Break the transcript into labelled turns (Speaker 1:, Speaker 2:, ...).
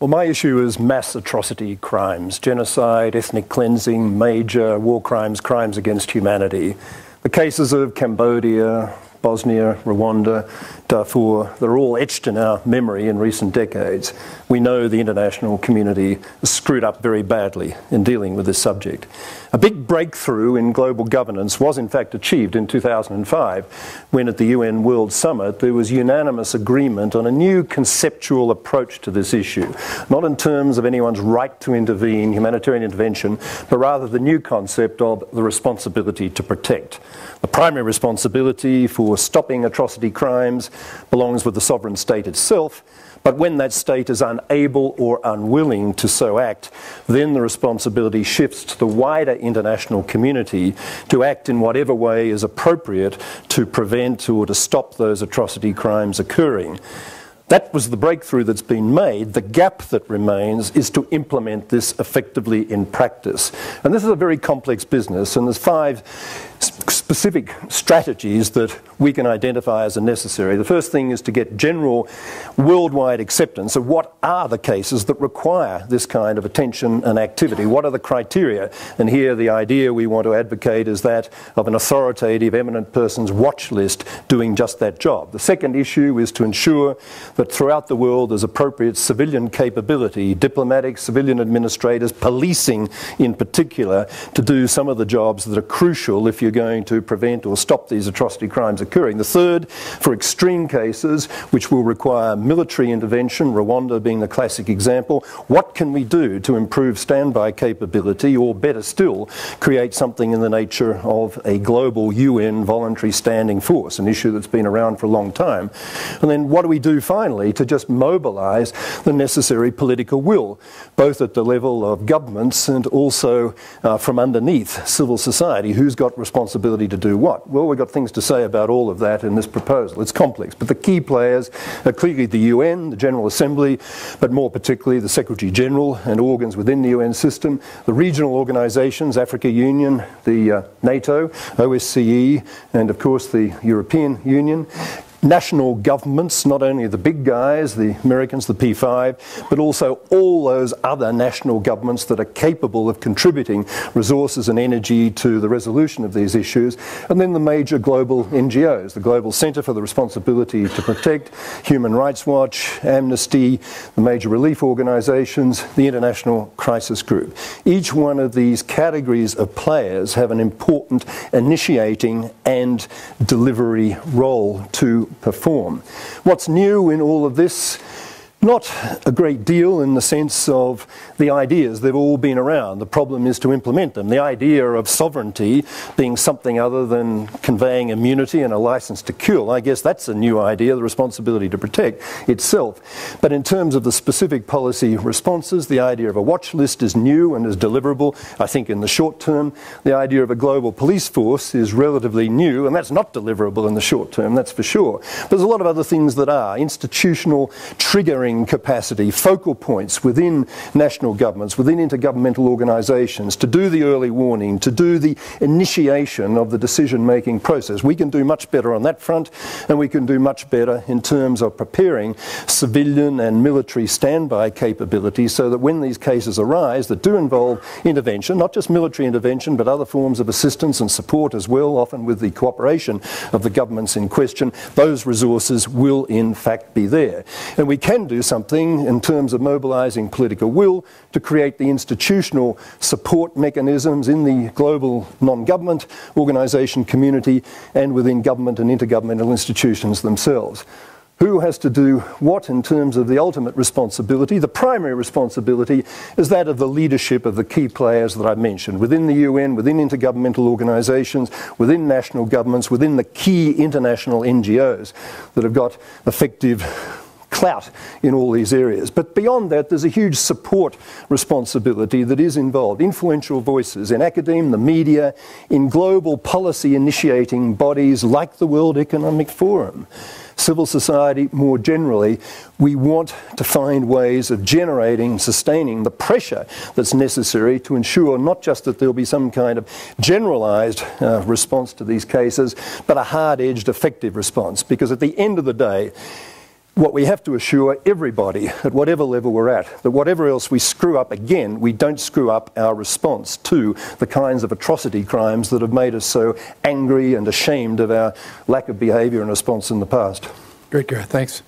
Speaker 1: Well, my issue is mass atrocity crimes, genocide, ethnic cleansing, major war crimes, crimes against humanity. The cases of Cambodia, Bosnia, Rwanda, Darfur, they're all etched in our memory in recent decades. We know the international community is screwed up very badly in dealing with this subject. A big breakthrough in global governance was in fact achieved in 2005 when at the UN World Summit there was unanimous agreement on a new conceptual approach to this issue, not in terms of anyone's right to intervene, humanitarian intervention, but rather the new concept of the responsibility to protect. The primary responsibility for stopping atrocity crimes belongs with the sovereign state itself, but when that state is unable or unwilling to so act, then the responsibility shifts to the wider international community to act in whatever way is appropriate to prevent or to stop those atrocity crimes occurring. That was the breakthrough that's been made. The gap that remains is to implement this effectively in practice. And this is a very complex business, and there's 5 specific strategies that we can identify as necessary. The first thing is to get general worldwide acceptance of what are the cases that require this kind of attention and activity. What are the criteria? And here the idea we want to advocate is that of an authoritative, eminent person's watch list doing just that job. The second issue is to ensure that throughout the world there's appropriate civilian capability, diplomatic, civilian administrators, policing in particular, to do some of the jobs that are crucial if you're going to prevent or stop these atrocity crimes occurring. The third, for extreme cases which will require military intervention, Rwanda being the classic example, what can we do to improve standby capability, or better still, create something in the nature of a global UN voluntary standing force, an issue that's been around for a long time. And then what do we do finally to just mobilize the necessary political will, both at the level of governments and also from underneath civil society? Who's got responsibility to do what? Well, we've got things to say about all of that in this proposal. It's complex, but the key players are clearly the UN, the General Assembly, but more particularly the Secretary General and organs within the UN system, the regional organisations, Africa Union, the NATO, OSCE, and of course the European Union. National governments, not only the big guys, the Americans, the P5, but also all those other national governments that are capable of contributing resources and energy to the resolution of these issues. And then the major global NGOs, the Global Centre for the Responsibility to Protect, Human Rights Watch, Amnesty, the major relief organisations, the International Crisis Group. Each one of these categories of players have an important initiating and delivery role to perform. What's new in all of this? Not a great deal in the sense of the ideas. They've all been around. The problem is to implement them. The idea of sovereignty being something other than conveying immunity and a license to kill, I guess that's a new idea, the responsibility to protect itself. But in terms of the specific policy responses, the idea of a watch list is new and is deliverable, I think, in the short term. The idea of a global police force is relatively new, and that's not deliverable in the short term, that's for sure. But there's a lot of other things that are. Institutional triggering capacity, focal points within national governments, within intergovernmental organisations, to do the early warning, to do the initiation of the decision-making process. We can do much better on that front, and we can do much better in terms of preparing civilian and military standby capabilities so that when these cases arise that do involve intervention, not just military intervention, but other forms of assistance and support as well, often with the cooperation of the governments in question, those resources will in fact be there. And we can do something in terms of mobilising political will to create the institutional support mechanisms in the global non-government organisation community and within government and intergovernmental institutions themselves. Who has to do what in terms of the ultimate responsibility? The primary responsibility is that of the leadership of the key players that I mentioned, within the UN, within intergovernmental organisations, within national governments, within the key international NGOs that have got effective clout in all these areas. But beyond that, there's a huge support responsibility that is involved. Influential voices in academia, the media, in global policy initiating bodies like the World Economic Forum. Civil society more generally, we want to find ways of generating, sustaining the pressure that's necessary to ensure not just that there'll be some kind of generalised response to these cases, but a hard-edged, effective response. Because at the end of the day, what we have to assure everybody at whatever level we're at, that whatever else we screw up again, we don't screw up our response to the kinds of atrocity crimes that have made us so angry and ashamed of our lack of behaviour and response in the past.
Speaker 2: Great, Gareth. Thanks.